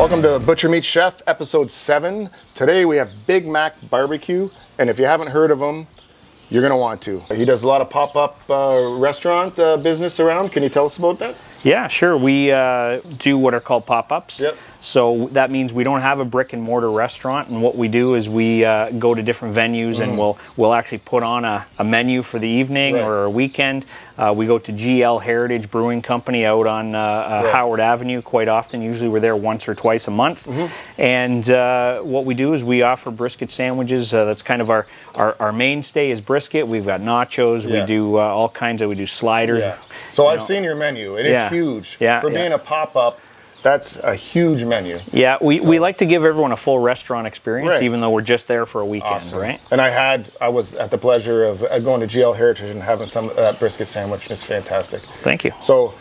Welcome to Butcher Meat Chef, episode 7. Today we have Big Mac BBQ, and if you haven't heard of him, you're gonna want to. He does a lot of pop-up restaurant business around. Can you tell us about that? Yeah, sure. We do what are called pop-ups. Yep. So that means we don't have a brick and mortar restaurant, and what we do is we go to different venues and we'll actually put on a menu for the evening or a weekend. We go to GL Heritage Brewing Company out on Howard Avenue quite often. Usually we're there once or twice a month. And what we do is we offer brisket sandwiches. That's kind of our mainstay is brisket. We've got nachos. We do all kinds of, we do sliders. So I've seen your menu, and it's huge. For being a pop-up, that's a huge menu. Yeah, we like to give everyone a full restaurant experience, even though we're just there for a weekend, right? And I was at the pleasure of going to GL Heritage and having some of that brisket sandwich. It's fantastic. Thank you. So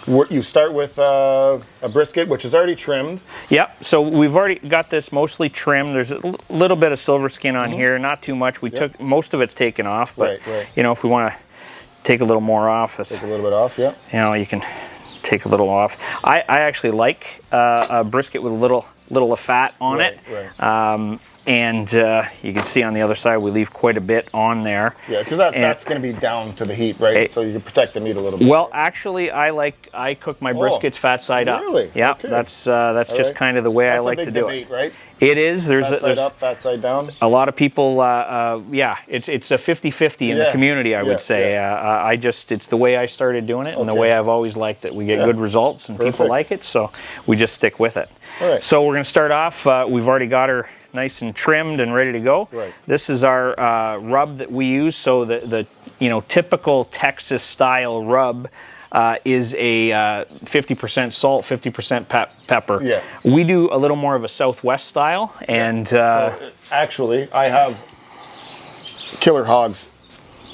you start with a brisket, which is already trimmed. Yep, so we've already got this mostly trimmed. There's a little bit of silver skin on here, not too much. We took, most of it's taken off, but you know, if we want to take a little more off. Take a little bit off, yeah. You know, you can take a little off. I actually like a brisket with a little of fat on it. And you can see on the other side we leave quite a bit on there. Yeah, because that's going to be down to the heat, right? So you can protect the meat a little bit. Well, actually, I cook my briskets fat side up. Really? Yeah, that's just kind of the way I like to do it. Right? It is. There's fat side up, fat side down. A lot of people, it's a 50-50 in the community, I would say. It's the way I started doing it and the way I've always liked it. We get good results and people like it, so we just stick with it. All right. So we're going to start off. We've already got her nice and trimmed and ready to go. This is our rub that we use. So the typical Texas style rub is a 50% salt, 50% pepper. Yeah. We do a little more of a Southwest style, and so, actually, I have Killer Hog's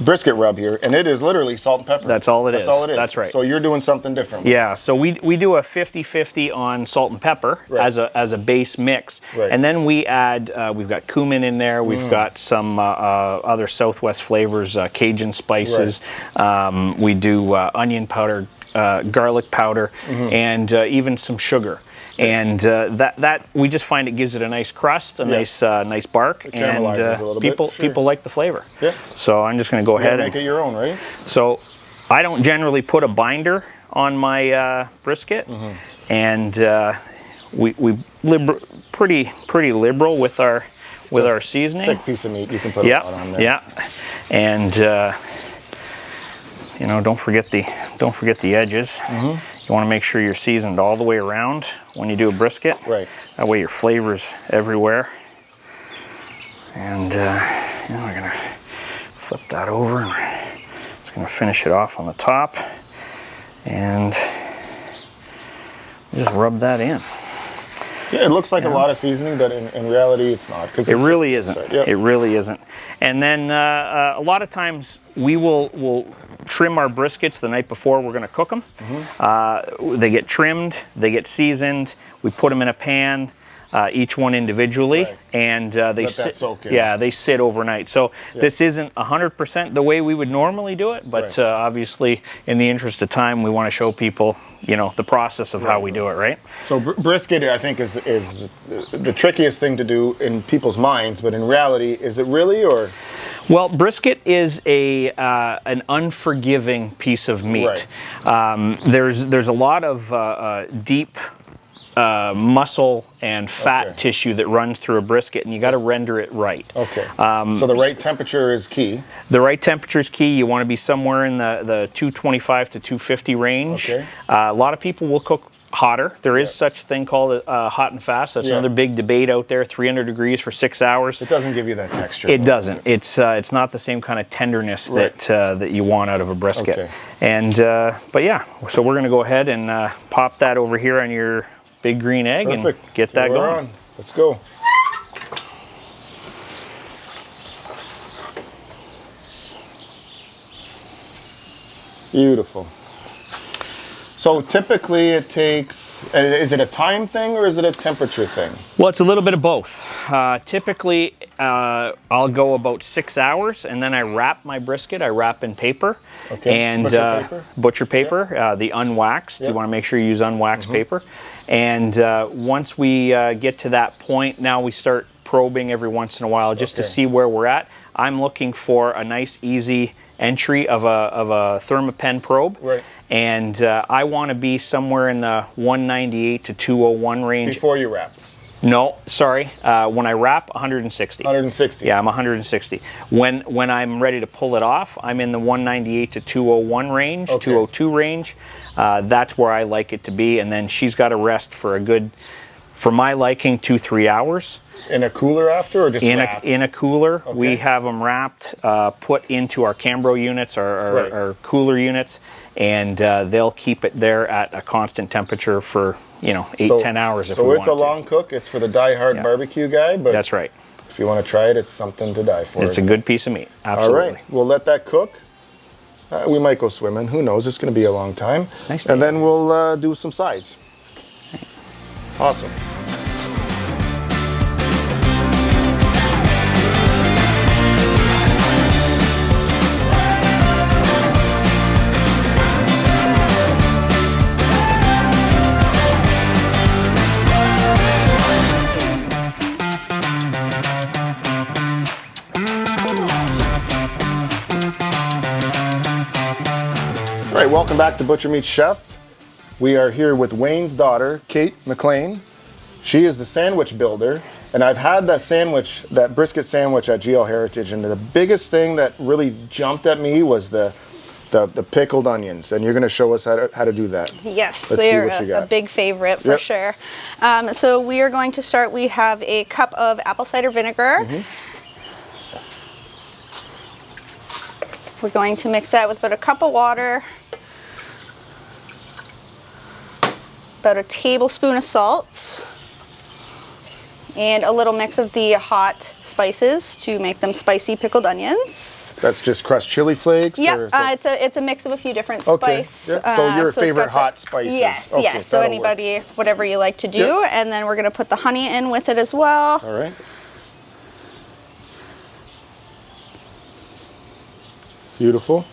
brisket rub here, and it is literally salt and pepper. That's all it is. That's all it is. That's right. So you're doing something different. Yeah. So we do a 50-50 on salt and pepper as a base mix, and then we add we've got cumin in there. We've got some other Southwest flavors, Cajun spices. We do onion powder, garlic powder, and even some sugar. And that we just find it gives it a nice crust, a nice bark, and people like the flavor. Yeah. So I'm just going to go ahead and make it your own, right? So I don't generally put a binder on my brisket, and we pretty liberal with our seasoning. Thick piece of meat, you can put a lot on there. Yeah, and don't forget the edges. You want to make sure you're seasoned all the way around when you do a brisket. That way your flavor's everywhere. And we're going to flip that over and just going to finish it off on the top. And just rub that in. Yeah, it looks like a lot of seasoning, but in reality it's not. It really isn't. It really isn't. And then a lot of times we'll trim our briskets the night before we're going to cook them. They get trimmed, they get seasoned, we put them in a pan, each one individually, and they sit overnight. So this isn't 100% the way we would normally do it, but obviously in the interest of time we want to show people the process of how we do it, right? So brisket, I think, is the trickiest thing to do in people's minds, but in reality, is it really, or? Well, brisket is an unforgiving piece of meat. There's a lot of deep muscle and fat tissue that runs through a brisket, and you got to render it right. So the right temperature is key. The right temperature is key. You want to be somewhere in the 225 to 250 range. A lot of people will cook hotter. There is such thing called hot and fast. That's another big debate out there. 300 degrees for 6 hours. It doesn't give you that texture. It doesn't. It's not the same kind of tenderness that you want out of a brisket. And but yeah, so we're going to go ahead and pop that over here on your big green egg and get that going. Let's go. Beautiful. So typically it takes, is it a time thing or is it a temperature thing? Well, it's a little bit of both. Typically I'll go about 6 hours, and then I wrap my brisket. I wrap in paper. Okay. And butcher paper, the unwaxed. Yep. You want to make sure you use unwaxed paper. And once we get to that point, now we start probing every once in a while just to see where we're at. I'm looking for a nice, easy entry of a Thermapen probe. Right. And I want to be somewhere in the 198 to 201 range. Before you wrap. No, sorry. When I wrap, 160. 160. Yeah, I'm 160. When I'm ready to pull it off, I'm in the 198 to 201 range, 202 range. That's where I like it to be. And then she's got to rest for a good, for my liking, 2-3 hours. In a cooler after, or just wrapped? In a cooler. Okay. We have them wrapped, put into our Cambro units, our cooler units, and they'll keep it there at a constant temperature for 8-10 hours if we want to. So it's a long cook. It's for the die-hard barbecue guy, but that's right. If you want to try it, it's something to die for. It's a good piece of meat. Absolutely. All right, we'll let that cook. We might go swimming. Who knows? It's going to be a long time. Nice day. And then we'll do some sides. Awesome. All right, welcome back to Butcher Meat Chef. We are here with Wayne's daughter, Kate McLean. She is the sandwich builder, and I've had that brisket sandwich at GL Heritage, and the biggest thing that really jumped at me was the pickled onions, and you're going to show us how to do that. Yes, Let's they're see what you got. a big favorite for sure. So we are going to start. We have a cup of apple cider vinegar. We're going to mix that with about a cup of water, about a tablespoon of salt, and a little mix of the hot spices to make them spicy pickled onions. That's just crushed chili flakes? Yep, it's a mix of a few different spices. Okay. So your favorite hot spices? Yes, okay, yes. So anybody, whatever you like to do. Yep. And then we're going to put the honey in with it as well. All right. Beautiful.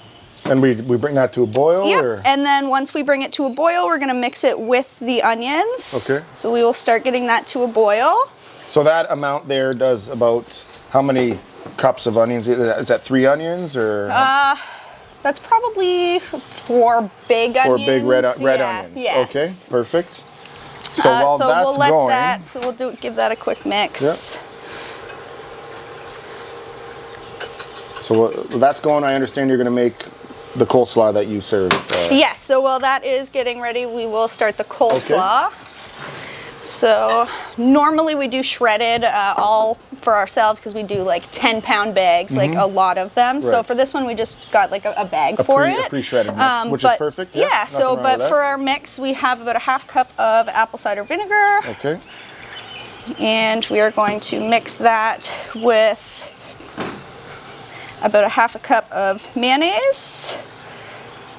And we bring that to a boil? Yep. Or? And then once we bring it to a boil, we're going to mix it with the onions. Okay. So we will start getting that to a boil. So that amount there does about how many cups of onions? Is that 3 onions or? That's probably 4 big onions. 4 big red onions. Yes. Okay, perfect. So while so that's we'll let going, that. So we'll give that a quick mix. Yep. So that's going. I understand you're going to make the coleslaw that you served. Yes. So while that is getting ready, we will start the coleslaw. Okay. So normally we do shredded all for ourselves because we do like 10-pound bags, like a lot of them. Right. So for this one, we just got like a bag for it. A pre-shredded mix, which is perfect. Yeah. So, but for our mix, we have about a ½ cup of apple cider vinegar. Okay. And we are going to mix that with about a ½ cup of mayonnaise.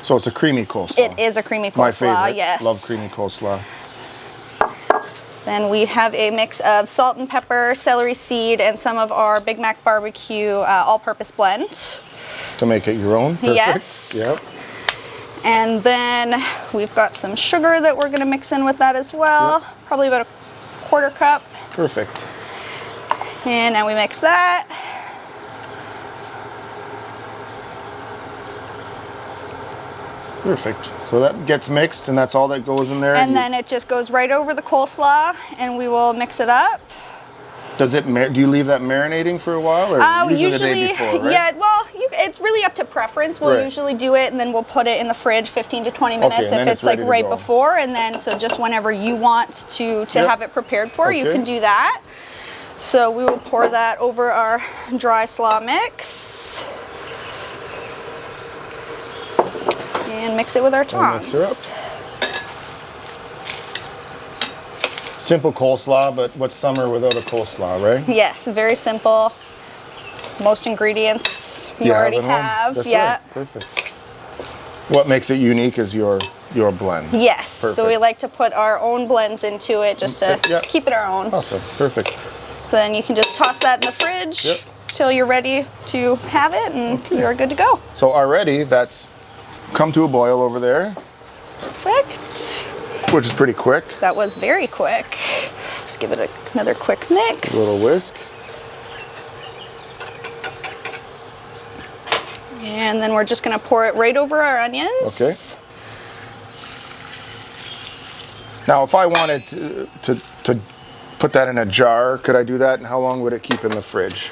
So it's a creamy coleslaw. It is a creamy coleslaw. My favorite. Yes. Love creamy coleslaw. Then we have a mix of salt and pepper, celery seed, and some of our Big Mac BBQ all-purpose blend. To make it your own? Perfect. Yes. Yep. And then we've got some sugar that we're going to mix in with that as well. Yep. Probably about a ½ cup. Perfect. And now we mix that. Perfect. So that gets mixed, and that's all that goes in there. And then it just goes right over the coleslaw, and we will mix it up. Does it? Do you leave that marinating for a while, or usually the day before? Right? Yeah. Well, it's really up to preference. We'll usually do it, and then we'll put it in the fridge 15 to 20 minutes if it's like right before, and then so just whenever you want to have it prepared for, you can do that. So we will pour that over our dry slaw mix. And mix it with our tongs. Mix her up. Simple coleslaw, but what's summer without a coleslaw, right? Yes, very simple. Most ingredients you already have. That's right. Perfect. What makes it unique is your blend. Yes. Perfect. So we like to put our own blends into it just to keep it our own. Awesome. Perfect. So then you can just toss that in the fridge till you're ready to have it, and you're good to go. So already that's come to a boil over there. Perfect. Which is pretty quick. That was very quick. Let's give it another quick mix. A little whisk. And then we're just gonna pour it right over our onions. Okay. Now, if I wanted to put that in a jar, could I do that? And how long would it keep in the fridge?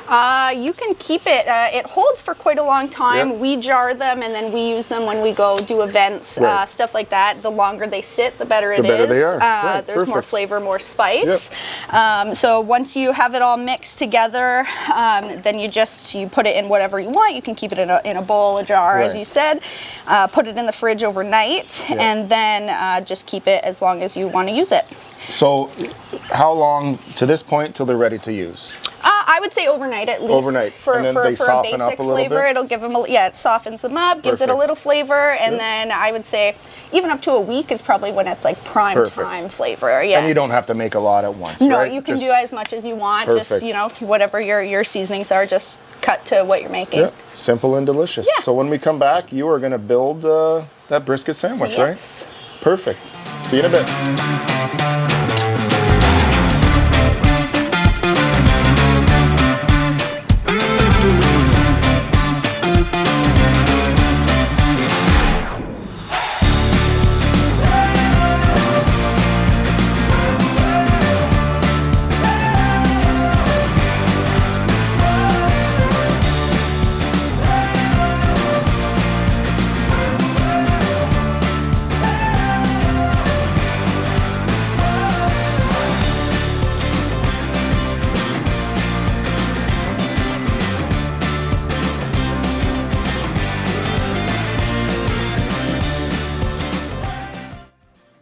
You can keep it. It holds for quite a long time. Yep. We jar them and then we use them when we go do events, stuff like that. The longer they sit, the better it is. The better they are. Right, there's more perfect. flavor, more spice. Yep. So once you have it all mixed together, then you put it in whatever you want. You can keep it in a bowl, a jar, as you said. Put it in the fridge overnight, and then just keep it as long as you want to use it. So how long to this point till they're ready to use? I would say overnight at least. Overnight. For And then a they soften basic up a little flavor. bit? It'll give them it softens them up, gives it a Perfect. little flavor, and then I would say even up to a week is probably when it's like prime time flavor. Yeah. And you don't have to make a lot at once, No, right? you can do as much as you want. Just, whatever your seasonings are, just cut to what you're making. Yep. Simple and delicious. Yeah. So when we come back, you are going to build that brisket sandwich, right? Perfect. See you in a bit.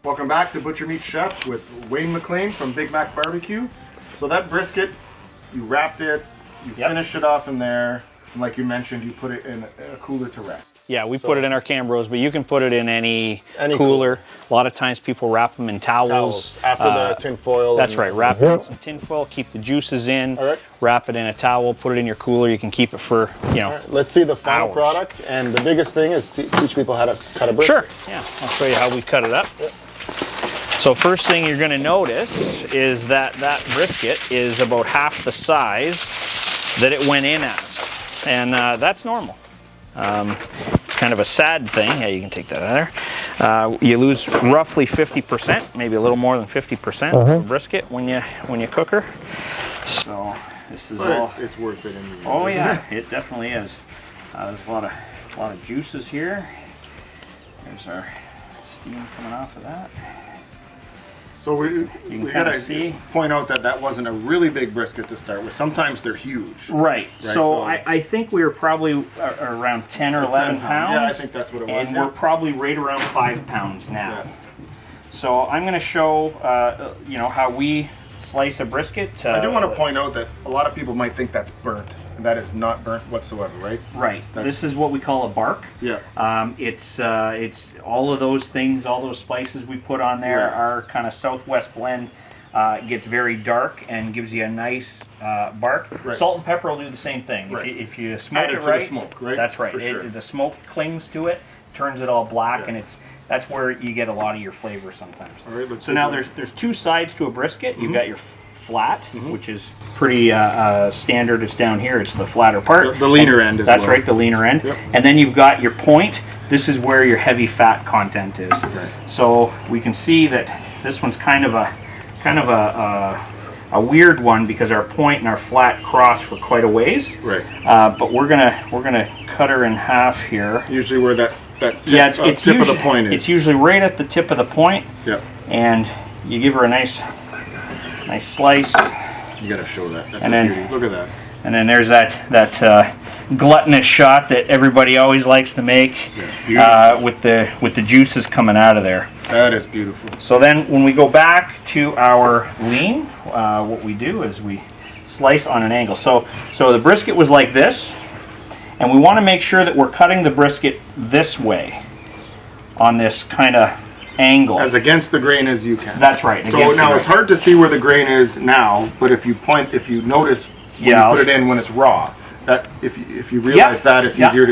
Welcome back to Butcher Meat Chef with Wayne McLean from Big Mac BBQ. So that brisket, you wrapped it, you finished it off in there, and like you mentioned, you put it in a cooler to rest. Yeah, we put it in our Cambros, but you can put it in any cooler. A lot of times people wrap them in towels. After the tin foil. That's right, wrap it in some tin foil, keep the juices in, wrap it in a towel, put it in your cooler. You can keep it for, Let's see the final hours. product, and the biggest thing is to teach people how to cut a brisket. Sure, yeah, I'll show you how we cut it up. So first thing you're gonna notice is that brisket is about half the size that it went in as. And that's normal. Kind of a sad thing. Yeah, you can take that out of there. You lose roughly 50%, maybe a little more than 50% of the brisket when you cook her. So this is all. It's worth it in the end. Oh yeah, it definitely is. There's a lot of juices here. There's our steam coming off of that. So we gotta see. point out that wasn't a really big brisket to start with. Sometimes they're huge. Right. So I think we were probably around 10 or 11 pounds. Yeah, I think that's what it was. And we're probably right around 5 pounds now. Yeah. So I'm going to show how we slice a brisket. I do want to point out that a lot of people might think that's burnt. That is not burnt whatsoever, right? Right. This is what we call a bark. Yeah. It's all of those things, all those spices we put on there are kind of Southwest blend. Gets very dark and gives you a nice bark. Right. Salt and pepper will do the same thing. Right. If you smoke Add it to right, the smoke, right? That's right. For sure. The smoke clings to it, turns it all black, and that's where you get a lot of your flavor sometimes. All right, so now there's two sides to a brisket. You've got your flat, which is pretty standard. It's down here. It's the flatter part. The leaner end as well. That's right, the leaner end. Yep. And then you've got your point. This is where your heavy fat content is. Right. So we can see that this one's kind of a weird one because our point and our flat cross for quite a ways. Right. But we're gonna cut her in half here. Usually where that tip, it's tip usually, of the point is. It's usually right at the tip of the point. Yep. And you give her a nice slice. You gotta show that. That's and a then, beauty. Look at that. And then there's that gluttonous shot that everybody always likes to make with the juices coming out of there. That is beautiful. So then when we go back to our lean, what we do is we slice on an angle. So the brisket was like this, and we want to make sure that we're cutting the brisket this way on this kind of angle. As against the grain as you can. That's right. So now it's hard to see where the grain is now, but if you notice when you put it in when it's raw, that if you realize that, it's easier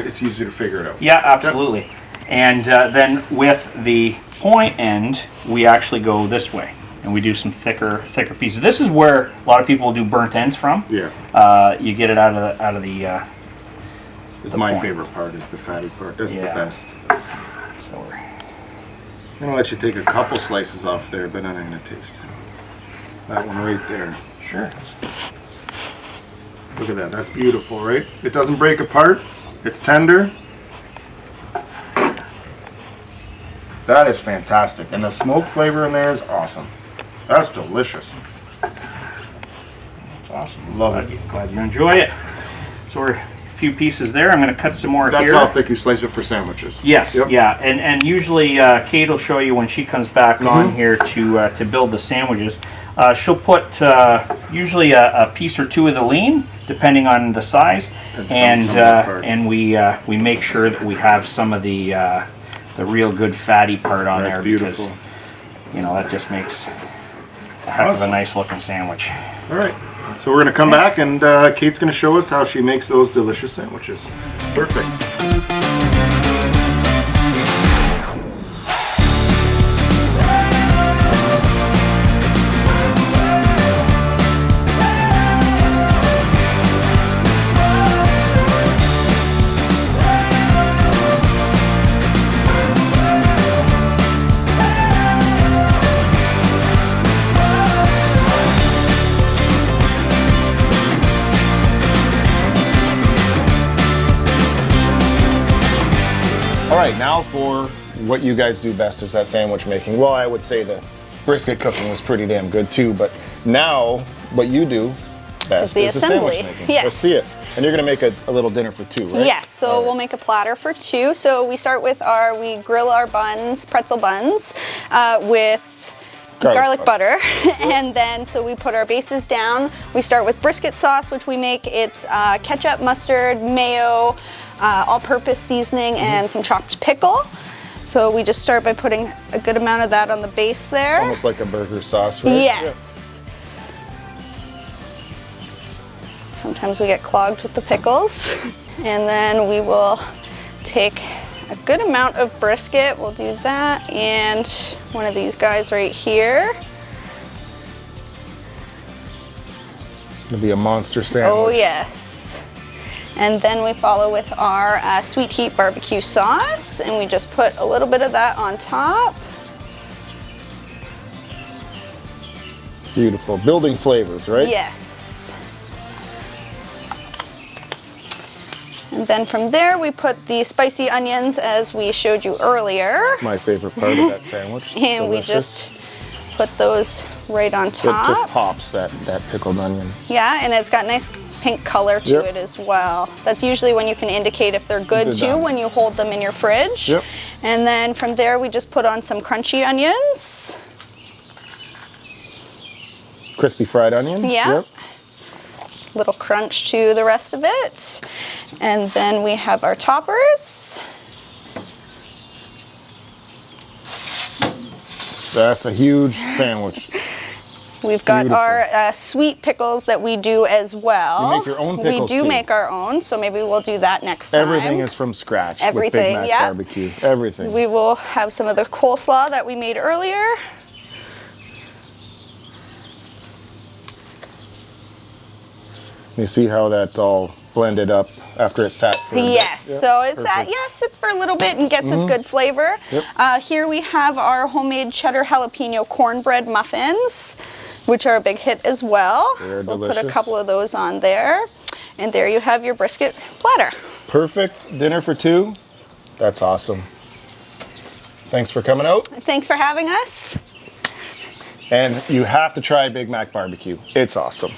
to figure it out. Yeah, absolutely. Yep. And then with the point end, we actually go this way, and we do some thicker pieces. This is where a lot of people do burnt ends from. Yeah. You get it out of the. It's my favorite part is the fatty part. That's the best. So we're gonna let you take a couple slices off there, but then I'm gonna taste that one right there. Sure. Look at that. That's beautiful, right? It doesn't break apart. It's tender. That is fantastic, and the smoke flavor in there is awesome. That's delicious. That's awesome. Love it. Glad you enjoy it. So we're a few pieces there. I'm going to cut some more here. That's how thick you slice it for sandwiches. Yes, yeah, and usually Kate will show you when she comes back on here to build the sandwiches. She'll put usually a piece or two of the lean, depending on the size, and we make sure that we have some of the real good fatty part on there. Beautiful. Because that just makes a heck of a nice looking sandwich. All right, so we're going to come back, and Kate's going to show us how she makes those delicious sandwiches. Perfect. Alright, now for what you guys do best is that sandwich making. Well, I would say the brisket cooking was pretty damn good too, but now what you do best is the sandwich making. Yes. Let's see it. And you're going to make a little dinner for two, right? Yes, so we'll make a platter for two. So we start with we grill our buns, pretzel buns, with garlic butter. And then so we put our bases down. We start with brisket sauce, which we make. It's ketchup, mustard, mayo, all-purpose seasoning, and some chopped pickle. So we just start by putting a good amount of that on the base there. Almost like a burger sauce, right? Yes. Yeah. Sometimes we get clogged with the pickles. And then we will take a good amount of brisket. We'll do that, and one of these guys right here. It'll be a monster sandwich. Oh yes. And then we follow with our sweet heat barbecue sauce, and we just put a little bit of that on top. Beautiful. Building flavors, right? Yes. And then from there we put the spicy onions as we showed you earlier. My favorite part of that sandwich. And we just put those right on top. It just pops, that pickled onion. Yeah, and it's got nice pink color to it as well. That's usually when you can indicate if they're good too, when you hold them in your fridge. Yep. And then from there we just put on some crunchy onions. Crispy fried onion. Yeah. Yep. Little crunch to the rest of it. And then we have our toppers. That's a huge sandwich. We've got our sweet pickles that we do as well. You make your own pickles. We do make our own, so maybe we'll do that next time. Everything is from scratch. Everything, with Big Mac barbecue. Everything. We will have some of the coleslaw that we made earlier. You see how that's all blended up after it sat for a bit? Yes, so it's sits for a little bit and gets its good flavor. Yep. Here we have our homemade cheddar jalapeno cornbread muffins, which are a big hit as well. They're so delicious. we'll put a couple of those on there. And there you have your brisket platter. Perfect dinner for two. That's awesome. Thanks for coming out. Thanks for having us. And you have to try Big Mac BBQ. It's awesome.